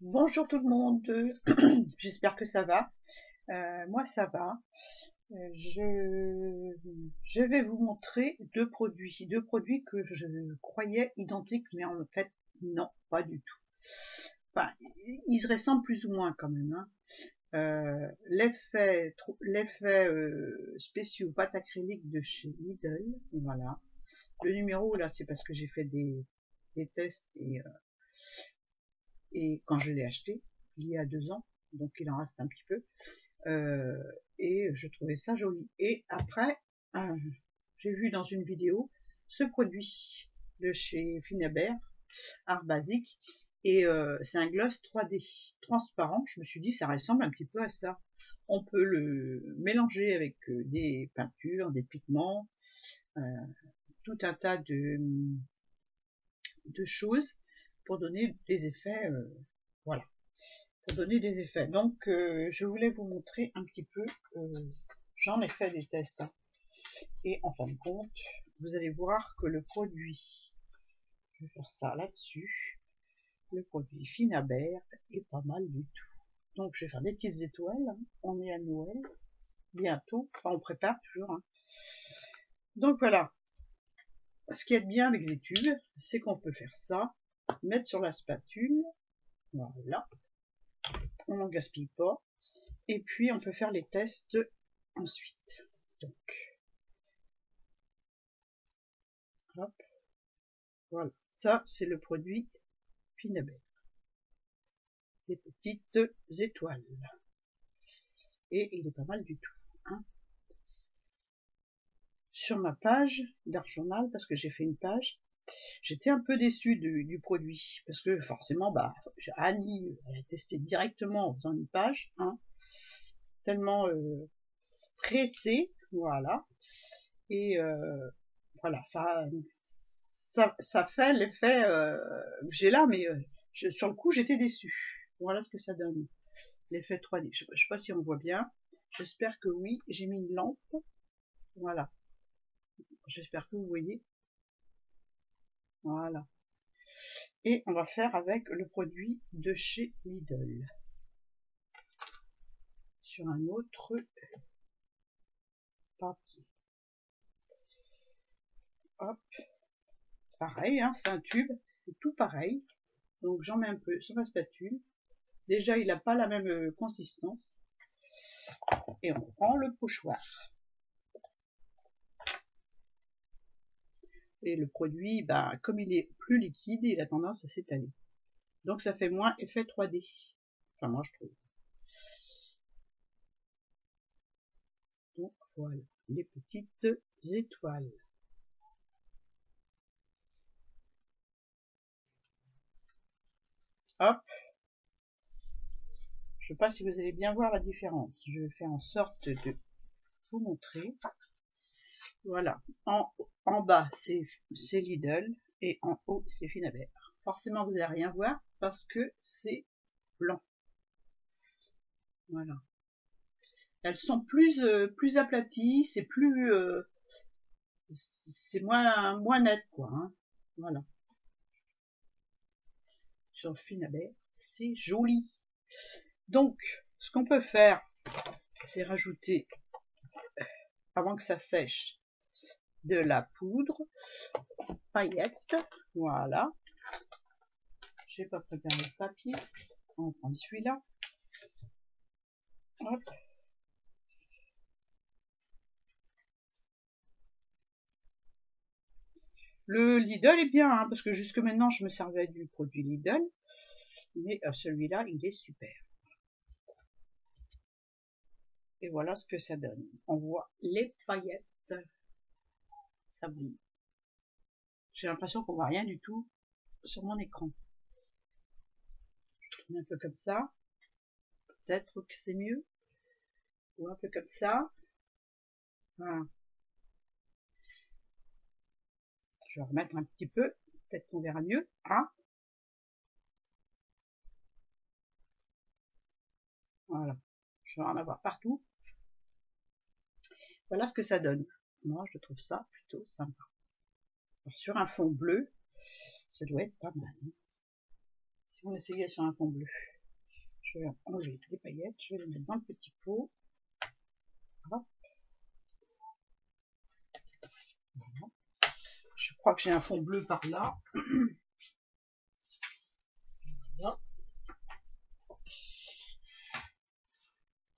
Bonjour tout le monde, j'espère que ça va. Moi ça va. Je vais vous montrer deux produits que je croyais identiques, mais en fait non, pas du tout. Enfin, ils se ressemblent plus ou moins quand même, hein. L'effet spéciaux pâte acrylique de chez Lidl, voilà. Le numéro là, c'est parce que j'ai fait des tests et quand je l'ai acheté il y a 2 ans, donc il en reste un petit peu. Euh, et je trouvais ça joli. Et après, euh, j'ai vu dans une vidéo ce produit de chez Finaber, Art Basique, et c'est un gloss 3D transparent. Je me suis dit, ça ressemble un petit peu à ça. On peut le mélanger avec des peintures, des pigments, euh, tout un tas de choses pour donner des effets. Voilà, pour donner des effets. Donc, je voulais vous montrer un petit peu. J'en ai fait des tests, hein. Et en fin de compte, vous allez voir que le produit, je vais faire ça là-dessus, le produit Finaber est pas mal du tout. Donc, je vais faire des petites étoiles, hein. On est à Noël, bientôt. Enfin, on prépare toujours, hein. Donc, voilà. Ce qui est bien avec les tubes, c'est qu'on peut faire ça, mettre sur la spatule, voilà. On n'en gaspille pas. Et puis, on peut faire les tests ensuite. Donc, hop, voilà. Ça, c'est le produit Finaber. Des petites étoiles. Et il est pas mal du tout, hein. Sur ma page d'Art Journal, parce que j'ai fait une page, j'étais un peu déçue du produit. Parce que forcément, bah, Annie, elle a testé directement en faisant une page, hein, tellement pressée, voilà. Et voilà, ça fait l'effet que j'ai là, mais sur le coup, j'étais déçue. Voilà ce que ça donne, l'effet 3D. Je sais pas si on voit bien. J'espère que oui. J'ai mis une lampe. Voilà. J'espère que vous voyez. Voilà. Et on va faire avec le produit de chez Lidl. Sur un autre papier. Hop. Pareil, hein, c'est un tube. C'est tout pareil. Donc j'en mets un peu sur ma spatule. Déjà, il n'a pas la même consistance. Et on prend le pochoir. Et le produit, bah, comme il est plus liquide, il a tendance à s'étaler. Donc ça fait moins effet 3D. Enfin, moi je trouve. Donc voilà, les petites étoiles. Hop. Je ne sais pas si vous allez bien voir la différence. Je vais faire en sorte de vous montrer. Voilà. En bas, c'est Lidl. Et en haut, c'est Finaber. Forcément, vous n'allez rien voir parce que c'est blanc. Voilà. Elles sont plus aplaties, c'est moins net, quoi, hein. Voilà. Sur Finaber, c'est joli. Donc, ce qu'on peut faire, c'est rajouter, avant que ça sèche, de la poudre paillette. Voilà. Je n'ai pas préparé le papier. On va prendre celui-là. Hop. Le Lidl est bien, hein, parce que jusque maintenant, je me servais du produit Lidl. Mais celui-là, il est super. Et voilà ce que ça donne. On voit les paillettes. Ça brille. J'ai l'impression qu'on voit rien du tout sur mon écran. Je tourne un peu comme ça. Peut-être que c'est mieux. Ou un peu comme ça. Voilà. Je vais remettre un petit peu. Peut-être qu'on verra mieux. Ah, voilà. Je vais en avoir partout. Voilà ce que ça donne. Moi, je trouve ça plutôt sympa. Alors, sur un fond bleu, ça doit être pas mal. si on essayait sur un fond bleu. Je vais enlever les paillettes, je vais les mettre dans le petit pot. Hop. Voilà. Je crois que j'ai un fond bleu par là. Voilà.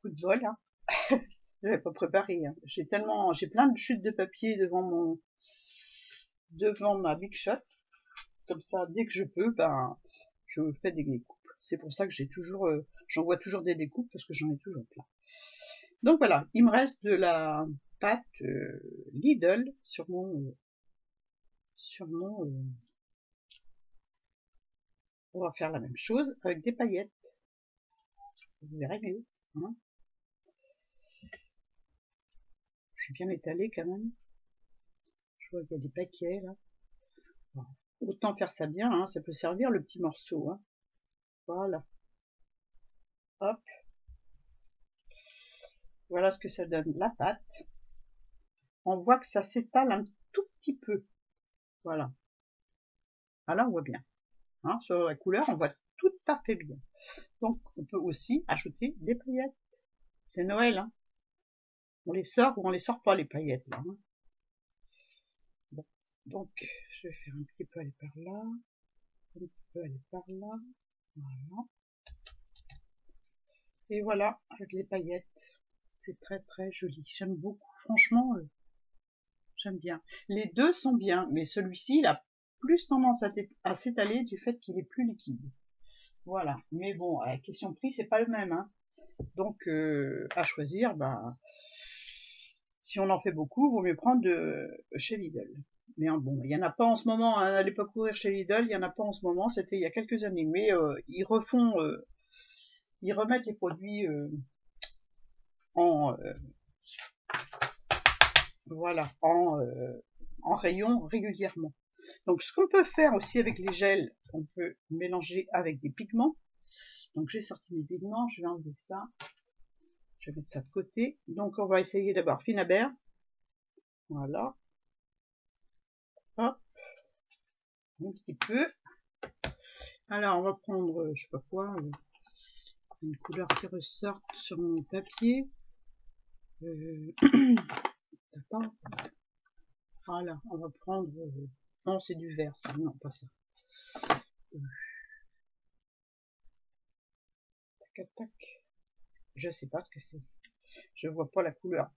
Coup de bol, hein. Je n'avais pas préparé. Hein. J'ai plein de chutes de papier devant ma Big Shot. Comme ça, dès que je peux, ben, je fais des découpes. C'est pour ça que j'envoie toujours des découpes parce que j'en ai toujours plein. Donc voilà, il me reste de la pâte Lidl sur mon on va faire la même chose avec des paillettes. Vous verrez mieux. Hein. Je suis bien étalée quand même. Je vois qu'il y a des paquets là. Voilà. Autant faire ça bien, hein, ça peut servir le petit morceau. Hein. Voilà. Hop. Voilà ce que ça donne, la pâte. On voit que ça s'étale un tout petit peu. Voilà. Ah là, on voit bien. Hein, sur la couleur, on voit tout à fait bien. Donc, on peut aussi ajouter des paillettes. C'est Noël, hein. On les sort ou on les sort pas, les paillettes, là. Hein. Bon. Donc, je vais faire un petit peu aller par là. Un petit peu aller par là. Voilà. Et voilà, avec les paillettes. C'est très très joli. J'aime beaucoup. Franchement, j'aime bien. Les deux sont bien, mais celui-ci, il a plus tendance à s'étaler du fait qu'il est plus liquide. Voilà. Mais bon, à la question prix, c'est pas le même. Hein. Donc, à choisir, ben, si on en fait beaucoup, vaut mieux prendre chez Lidl. Mais bon, il n'y en a pas en ce moment. Hein, n'allez pas courir chez Lidl, il n'y en a pas en ce moment. C'était il y a quelques années. Mais ils remettent les produits voilà, en rayon régulièrement. Donc, ce qu'on peut faire aussi avec les gels, on peut mélanger avec des pigments. Donc, j'ai sorti mes pigments, je vais enlever ça. Je vais mettre ça de côté. Donc, on va essayer d'abord Finnabair. Voilà. Hop. Un petit peu. Alors, on va prendre, je sais pas quoi, une couleur qui ressorte sur mon papier. Voilà, on va prendre... non, c'est du vert, ça. Non, pas ça. Tac, tac. Je sais pas ce que c'est. Je vois pas la couleur.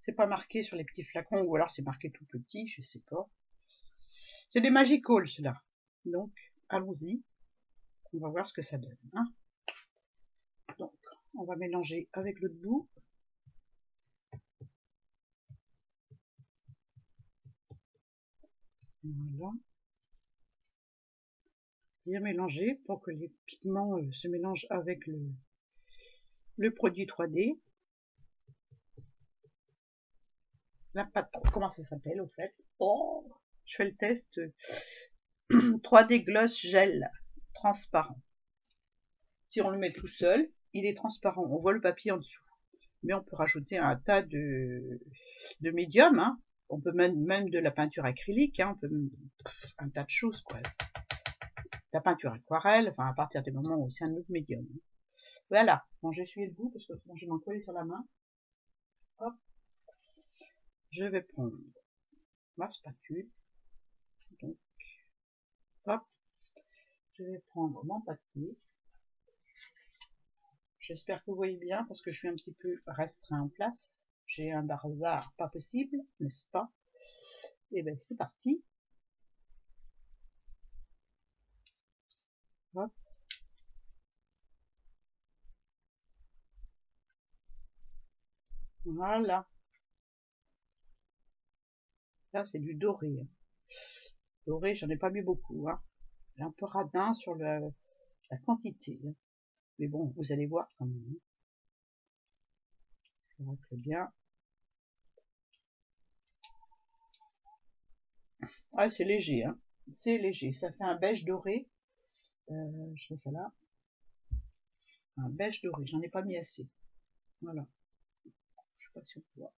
C'est pas marqué sur les petits flacons, ou alors c'est marqué tout petit, je sais pas. C'est des Magical, ceux-là. Donc, allons-y. On va voir ce que ça donne. Hein. Donc, on va mélanger avec l'autre bout. Voilà. Bien mélanger pour que les pigments se mélangent avec le produit 3D. La pâte, comment ça s'appelle au fait? Oh, je fais le test. 3D Gloss Gel transparent. Si on le met tout seul, il est transparent. On voit le papier en dessous. Mais on peut rajouter un tas de médium. Hein. On peut même de la peinture acrylique. Hein. On peut un tas de choses, quoi. La peinture aquarelle, enfin à partir des moments où c'est un autre médium. Voilà. Bon, j'essuie le bout parce que bon, je vais m'en coller sur la main. Hop. Je vais prendre ma spatule. Donc, hop. Je vais prendre mon papier. J'espère que vous voyez bien parce que je suis un petit peu restreint en place. J'ai un bazar pas possible, n'est-ce pas? Et bien c'est parti. Hop. Voilà. Là c'est du doré. Doré, j'en ai pas mis beaucoup. Hein. Un peu radin sur la quantité. Hein. Mais bon, vous allez voir quand même. Je racle bien. Ah, c'est léger. Hein. C'est léger. Ça fait un beige doré. Je fais ça là. Un beige doré. J'en ai pas mis assez. Voilà. Je sais pas si on voit.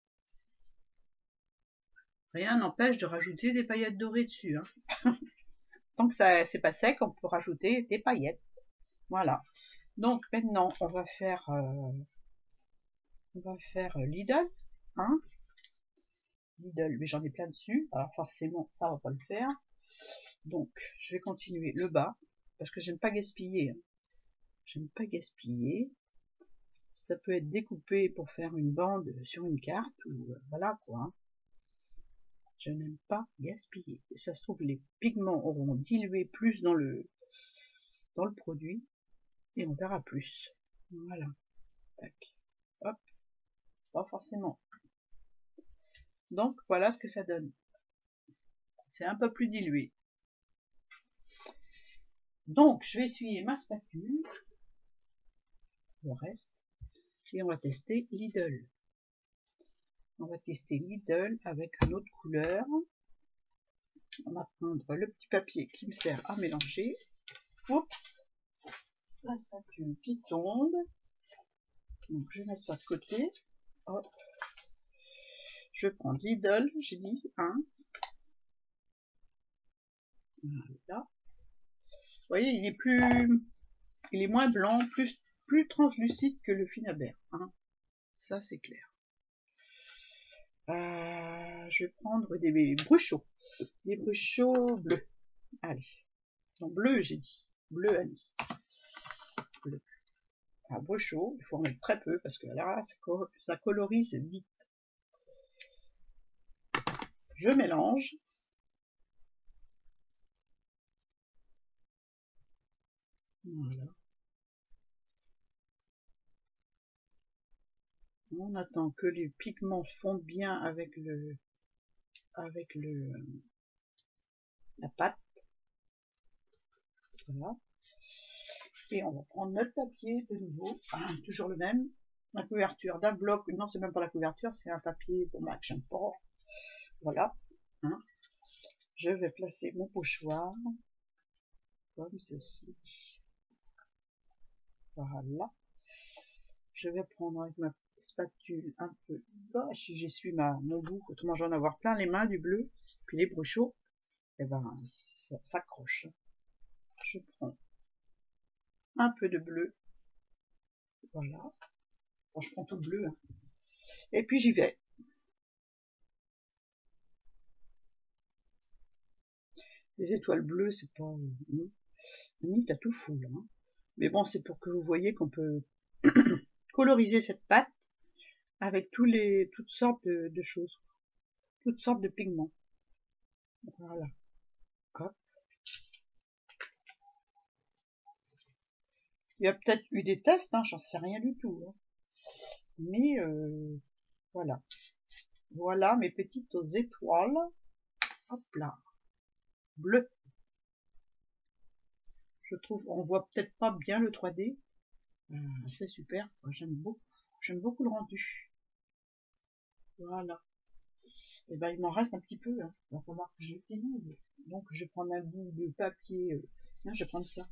Rien n'empêche de rajouter des paillettes dorées dessus. Hein. Tant que ça c'est pas sec, on peut rajouter des paillettes. Voilà. Donc maintenant, on va faire Lidl, hein. Lidl, mais j'en ai plein dessus, alors forcément, ça va pas le faire. Donc, je vais continuer le bas, parce que j'aime pas gaspiller. Hein. J'aime pas gaspiller. Ça peut être découpé pour faire une bande sur une carte, ou voilà quoi. Hein. Je n'aime pas gaspiller. Et ça se trouve, les pigments auront dilué plus dans le produit, et on verra plus. Voilà. Tac. Hop. Pas forcément. Donc, voilà ce que ça donne. C'est un peu plus dilué. Donc, je vais essuyer ma spatule, le reste, et on va tester Lidl. On va tester Lidl avec une autre couleur. On va prendre le petit papier qui me sert à mélanger. Oups, la spatule qui tombe. Donc, je vais mettre ça de côté. Hop. Je vais prendre Lidl, j'ai dit, hein. Voilà. Vous voyez, il est moins blanc, plus translucide que le Finabert. Hein. Ça, c'est clair. Je vais prendre des bruchaux. Des bruchaux bleus. Allez. Non, bleu, j'ai dit. Bleu, Annie. Bleu. Un bruchaux, il faut en mettre très peu parce que là, ça colorise vite. Je mélange. Voilà. On attend que les pigments fondent bien avec la pâte. Voilà. Et on va prendre notre papier de nouveau, toujours le même. La couverture d'un bloc, non c'est même pas la couverture, c'est un papier pour ma j'aime pas. Voilà. Hein. Je vais placer mon pochoir comme ceci. Voilà. Je vais prendre avec ma spatule un peu. Oh, si j'essuie mon bout, autrement j'en avoir plein les mains du bleu, puis les bruchaux, et ben ça s'accroche. Je prends un peu de bleu. Voilà. Bon, je prends tout bleu. Hein. Et puis j'y vais. Les étoiles bleues, c'est pas... Annie, t'as tout fou, là. Hein. Mais bon, c'est pour que vous voyez qu'on peut coloriser cette pâte avec toutes sortes de choses. Toutes sortes de pigments. Voilà. Hop. Il y a peut-être eu des tests, hein, j'en sais rien du tout. Hein. Mais voilà. Voilà mes petites étoiles. Hop là. Bleu. Je trouve, on voit peut-être pas bien le 3D. C'est super. J'aime beaucoup le rendu. Voilà. Et ben il m'en reste un petit peu. Hein. Il va falloir que je l'utilise. Donc je vais prendre un bout de papier. Tiens, je vais prendre ça.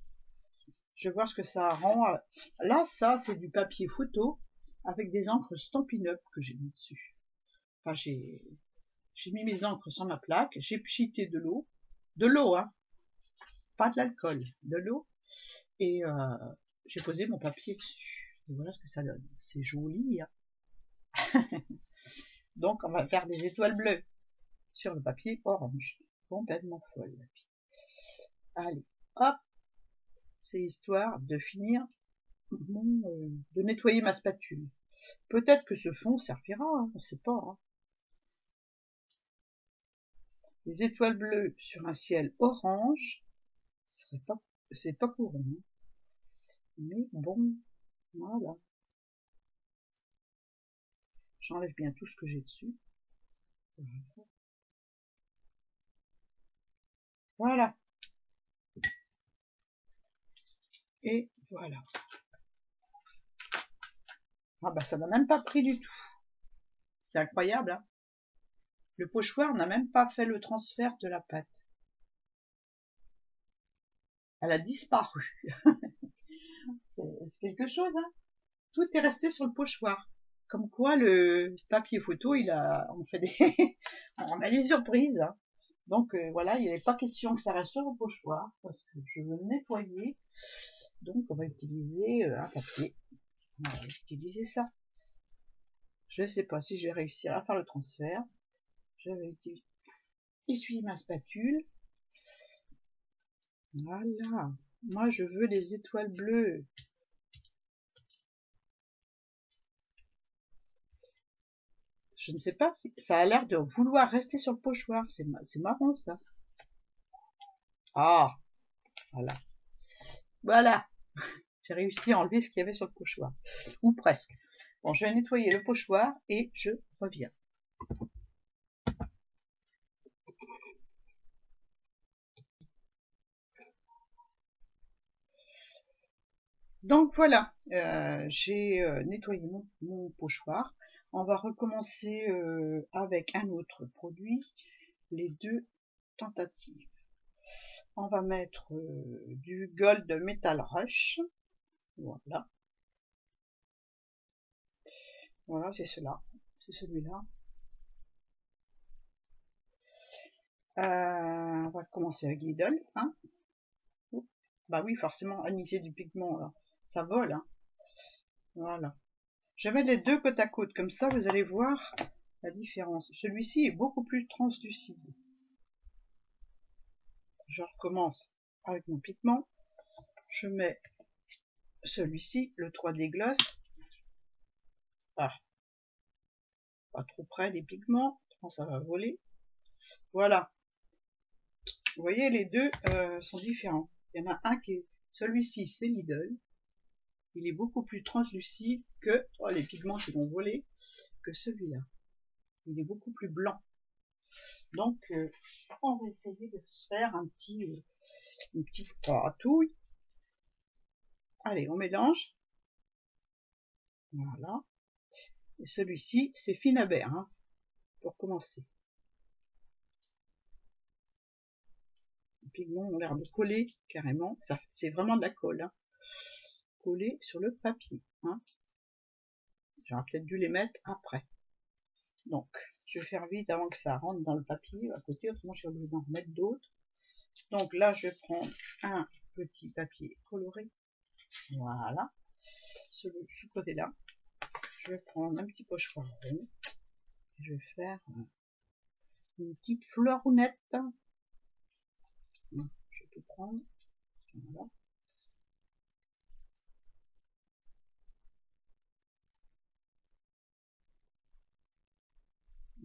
Je vais voir ce que ça rend. Là, ça, c'est du papier photo avec des encres Stampin' Up que j'ai mis dessus. Enfin, j'ai mis mes encres sur ma plaque, j'ai pchité de l'eau, hein, pas de l'alcool, de l'eau, et j'ai posé mon papier dessus. Et voilà ce que ça donne. C'est joli. Hein. Donc, on va faire des étoiles bleues sur le papier orange. Complètement folle, la fille. Allez, hop. C'est histoire de finir, de nettoyer ma spatule. Peut-être que ce fond servira, hein, on ne sait pas. Hein. Les étoiles bleues sur un ciel orange, c'est pas courant. Hein. Mais bon, voilà. J'enlève bien tout ce que j'ai dessus. Voilà. Et voilà. Ah bah ça n'a même pas pris du tout. C'est incroyable. Hein. Le pochoir n'a même pas fait le transfert de la pâte. Elle a disparu. C'est quelque chose. Hein. Tout est resté sur le pochoir. Comme quoi le papier photo, on fait on a des surprises. Hein. Donc voilà, il n'est pas question que ça reste sur le pochoir parce que je veux le nettoyer Donc on va utiliser un papier. On va utiliser ça. Je ne sais pas si je vais réussir à faire le transfert. Je vais essuyer ma spatule. Voilà. Moi je veux des étoiles bleues. Je ne sais pas si ça a l'air de vouloir rester sur le pochoir. C'est marrant ça. Ah, voilà. Voilà. J'ai réussi à enlever ce qu'il y avait sur le pochoir. Ou presque. Bon, je vais nettoyer le pochoir et je reviens. Donc voilà, j'ai nettoyé mon pochoir. On va recommencer avec un autre produit, les deux tentatives. On va mettre du Gold Metal Rush. Voilà. Voilà, c'est cela. C'est celui-là. On va commencer avec Lidl. Hein. Bah oui, forcément, aniser du pigment, là, ça vole. Hein. Voilà. Je vais mettre les deux côte à côte, comme ça vous allez voir la différence. Celui-ci est beaucoup plus translucide. Je recommence avec mon pigment. Je mets celui-ci, le 3D Gloss. Ah, pas trop près des pigments, ça va voler. Voilà. Vous voyez, les deux sont différents. Il y en a un qui est... Celui-ci, c'est Lidl. Il est beaucoup plus translucide que... Oh, les pigments qui vont voler. Que celui-là. Il est beaucoup plus blanc. Donc, on va essayer de faire une petite patouille. Allez, on mélange. Voilà. Et celui-ci, c'est Finabert, hein, pour commencer. Les pigments ont l'air de coller carrément. Ça, c'est vraiment de la colle. Hein. Coller sur le papier. Hein. J'aurais peut-être dû les mettre après. Donc, je vais faire vite avant que ça rentre dans le papier à côté, autrement je suis obligée d'en remettre d'autres. Donc là, je vais prendre un petit papier coloré. Voilà. Ce côté-là. Je vais prendre un petit pochoir rond. Je vais faire une petite fleurounette. Je vais tout prendre. Voilà.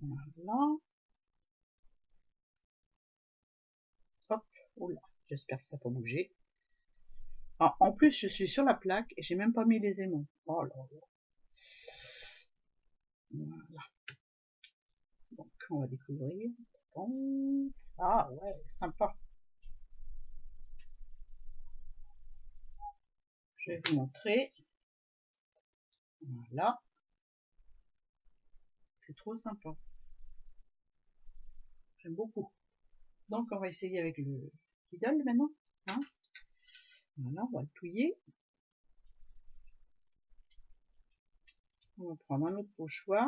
Voilà. Hop. Oula. J'espère que ça n'a pas bougé. Ah, en plus, je suis sur la plaque et j'ai même pas mis les aimants. Oh là là. Voilà. Donc, on va découvrir. Bon. Ah ouais, sympa. Je vais vous montrer. Voilà. C'est trop sympa. J'aime beaucoup. Donc, on va essayer avec le Lidl maintenant. Hein, voilà, on va le touiller. On va prendre un autre pochoir.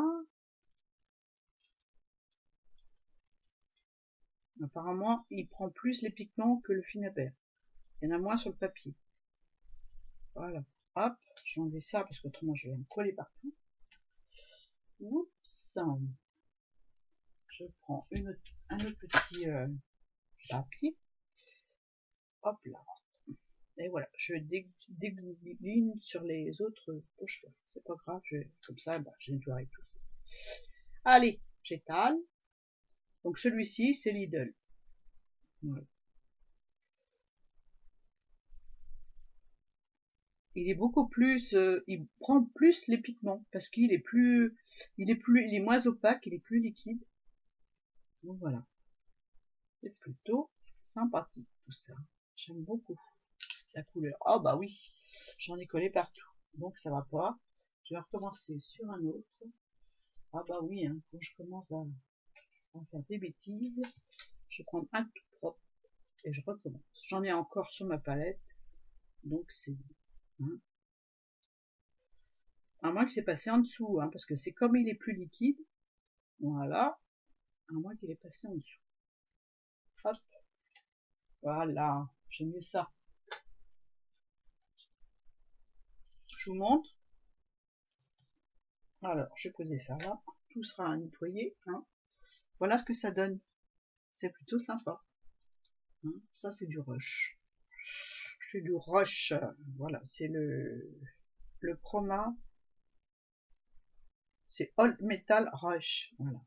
Apparemment, il prend plus les pigments que le Finabert. Il y en a moins sur le papier. Voilà. Hop, je vais enlever ça parce qu'autrement je vais me coller partout. Oups. Je prends un autre petit papier. Hop là. Et voilà, je dégouline sur les autres pochoirs. C'est pas grave, comme ça, bah, je nettoierai tout ça. Allez, j'étale. Donc celui-ci, c'est Lidl. Voilà. Il est beaucoup plus, il prend plus les pigments parce qu'il est plus, il est moins opaque, il est plus liquide. Donc voilà, c'est plutôt sympathique tout ça. J'aime beaucoup la couleur. Oh bah oui, j'en ai collé partout, donc ça va pas. Je vais recommencer sur un autre. Ah bah oui, hein, quand je commence à faire des bêtises, je prends un tout propre et je recommence. J'en ai encore sur ma palette, donc c'est bon. Hein. À moins que c'est passé en dessous, hein, parce que c'est comme il est plus liquide. Voilà, à moins qu'il est passé en dessous. Hop, voilà, j'aime mieux ça. je vous montre. Alors, je vais poser ça là. Tout sera à nettoyer. Hein. Voilà ce que ça donne. C'est plutôt sympa. Hein. Ça, c'est du rush. C'est du rush. Voilà, c'est le chroma. C'est All Metal Rush. Voilà.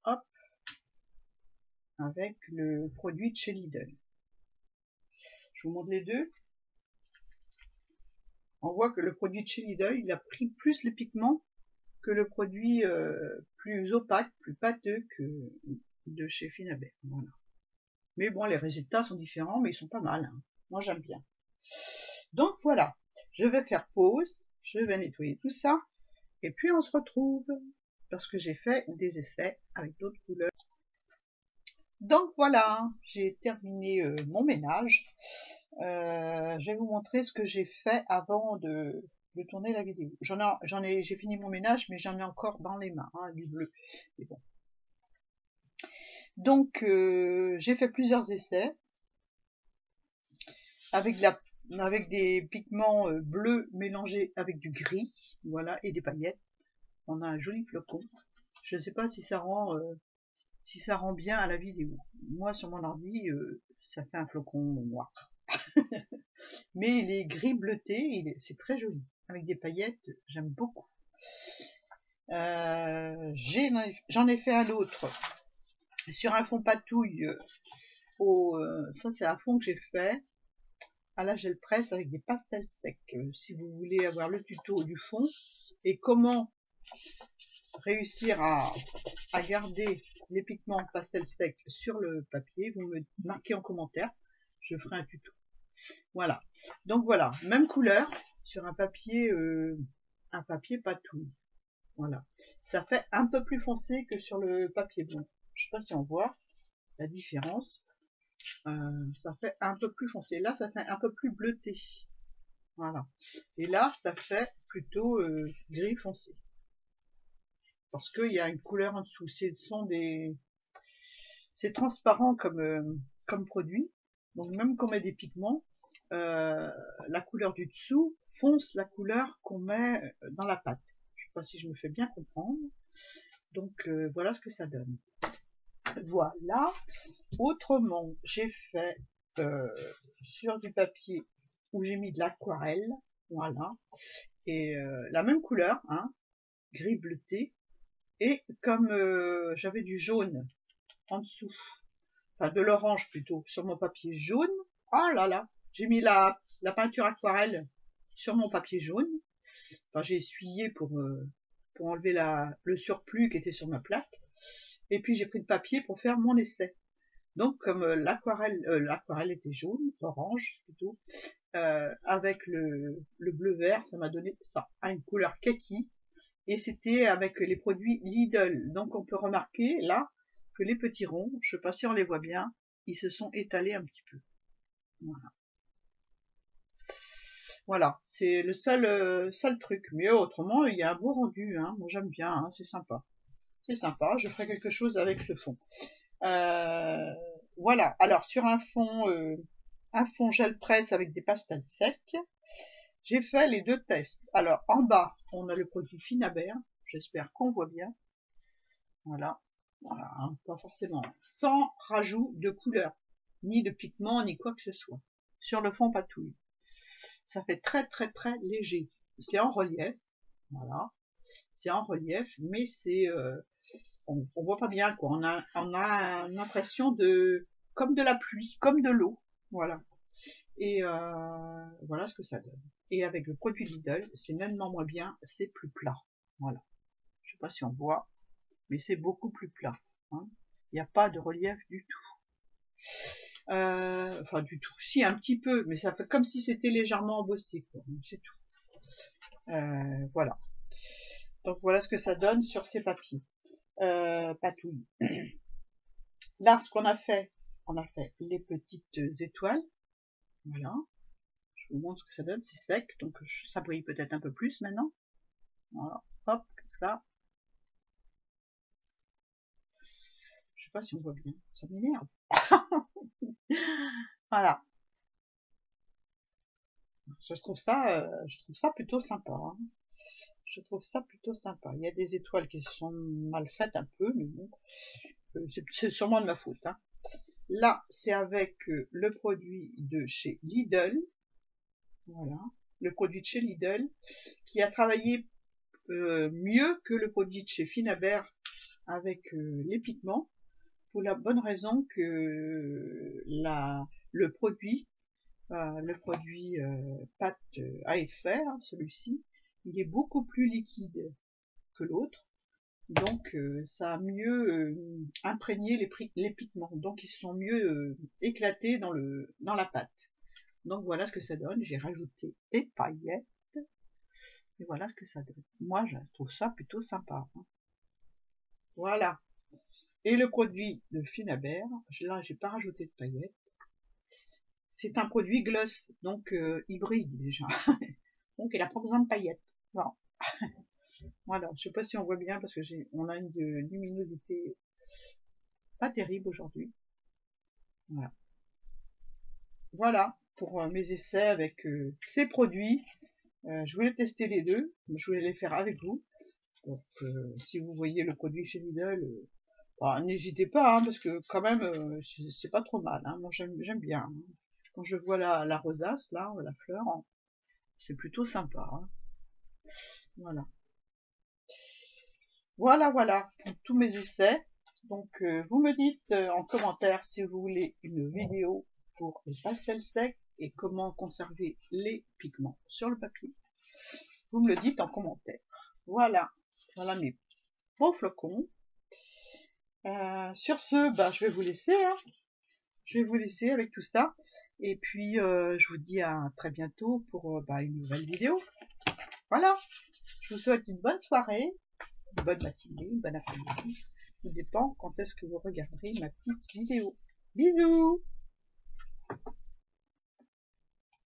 Hop. Avec le produit de chez Lidl. Je vous montre les deux. On voit que le produit de chez Lidl, il a pris plus les pigments que le produit plus opaque, plus pâteux que de chez Finabert. Voilà. Mais bon, les résultats sont différents, mais ils sont pas mal. Hein. Moi, j'aime bien. Donc voilà, je vais faire pause, je vais nettoyer tout ça, et puis on se retrouve, parce que j'ai fait des essais avec d'autres couleurs. Donc voilà, j'ai terminé mon ménage. Je vais vous montrer ce que j'ai fait avant de tourner la vidéo. J'ai fini mon ménage, mais j'en ai encore dans les mains, hein, du bleu. Mais bon. Donc j'ai fait plusieurs essais avec des pigments bleus mélangés avec du gris, voilà, et des paillettes. On a un joli flocon. Je ne sais pas si ça rend bien à la vidéo. Moi sur mon ordi, ça fait un flocon noir. Mais il est gris bleuté, c'est très joli. Avec des paillettes, j'aime beaucoup. J'en ai fait un autre sur un fond patouille. Ça c'est un fond que j'ai fait à la gel presse avec des pastels secs. Si vous voulez avoir le tuto du fond et comment réussir à garder les pigments pastel secs sur le papier, vous me marquez en commentaire, je ferai un tuto. Voilà, donc voilà, même couleur sur un papier patouille. Voilà, ça fait un peu plus foncé que sur le papier blanc. Je sais pas si on voit la différence. Ça fait un peu plus foncé. Là, ça fait un peu plus bleuté. Voilà. Et là, ça fait plutôt gris foncé. Parce qu'il y a une couleur en dessous. C'est transparent comme produit. Donc même qu'on met des pigments, la couleur du dessous fonce la couleur qu'on met dans la pâte. Je sais pas si je me fais bien comprendre. Donc voilà ce que ça donne. Voilà. Autrement, j'ai fait sur du papier où j'ai mis de l'aquarelle, voilà, et la même couleur, hein, gris bleuté, et comme j'avais du jaune en dessous, enfin de l'orange plutôt, sur mon papier jaune, oh là là, j'ai mis la peinture aquarelle sur mon papier jaune, enfin j'ai essuyé pour enlever le surplus qui était sur ma plaque, et puis j'ai pris le papier pour faire mon essai. Donc comme l'aquarelle était jaune, orange plutôt, avec le bleu vert, ça m'a donné ça, à une couleur kaki, et c'était avec les produits Lidl. Donc on peut remarquer là que les petits ronds, je sais pas si on les voit bien, ils se sont étalés un petit peu. Voilà. Voilà, c'est le seul truc. Mais autrement, il y a un beau rendu, hein. Moi j'aime bien, hein, c'est sympa. C'est sympa, je ferai quelque chose avec ce fond. Voilà, alors sur un fond gel presse avec des pastels secs, j'ai fait les deux tests. Alors en bas, on a le produit Finabert, j'espère qu'on voit bien. Voilà, voilà, hein, pas forcément, sans rajout de couleur, ni de pigment, ni quoi que ce soit. Sur le fond patouille. Ça fait très très très léger. C'est en relief, voilà. C'est en relief, mais c'est on voit pas bien quoi. On a une impression comme de la pluie, comme de l'eau, voilà. Et voilà ce que ça donne. Et avec le produit Lidl, c'est nettement moins bien, c'est plus plat, voilà. Je sais pas si on voit, mais c'est beaucoup plus plat. Hein. Il n'y a pas de relief du tout. Enfin du tout. Si un petit peu, mais ça fait comme si c'était légèrement embossé, quoi. C'est tout. Voilà. Donc voilà ce que ça donne sur ces papiers. Patouille. Là, ce qu'on a fait les petites étoiles. Voilà. Je vous montre ce que ça donne. C'est sec, donc ça brille peut-être un peu plus maintenant. Voilà. Hop, comme ça. Je sais pas si on voit bien. Ça m'énerve. Voilà. Je trouve ça plutôt sympa. Hein. Je trouve ça plutôt sympa. Il y a des étoiles qui sont mal faites un peu, mais bon, c'est sûrement de ma faute. Hein. Là, c'est avec le produit de chez Lidl. Voilà, le produit de chez Lidl, qui a travaillé mieux que le produit de chez Finabert avec les pigments, pour la bonne raison que le produit pâte à effet, hein, celui-ci, il est beaucoup plus liquide que l'autre, donc ça a mieux imprégné les pigments, donc ils sont mieux éclatés dans la pâte. Donc voilà ce que ça donne. J'ai rajouté des paillettes et voilà ce que ça donne. Moi, je trouve ça plutôt sympa. Hein. Voilà. Et le produit de Finabert, là, j'ai pas rajouté de paillettes. C'est un produit gloss, donc hybride déjà. Donc il n'a pas besoin de paillettes. Voilà. Voilà. Je sais pas si on voit bien parce que on a une luminosité pas terrible aujourd'hui. Voilà. Voilà pour mes essais avec ces produits. Je voulais tester les deux, je voulais les faire avec vous. Donc si vous voyez le produit chez Lidl, bah, n'hésitez pas, hein, parce que quand même c'est pas trop mal. Hein. Moi j'aime bien. Hein. Quand je vois la rosace là, la fleur, hein, c'est plutôt sympa. Hein. Voilà. Voilà pour tous mes essais. Donc vous me dites en commentaire si vous voulez une vidéo pour les pastels secs et comment conserver les pigments sur le papier. Vous me le dites en commentaire. Voilà mes beaux flocons. Sur ce, bah, je vais vous laisser. Hein. Je vais vous laisser avec tout ça. Et puis, je vous dis à très bientôt pour une nouvelle vidéo. Voilà. Je vous souhaite une bonne soirée, une bonne matinée, une bonne après-midi. Tout dépend quand est-ce que vous regarderez ma petite vidéo. Bisous!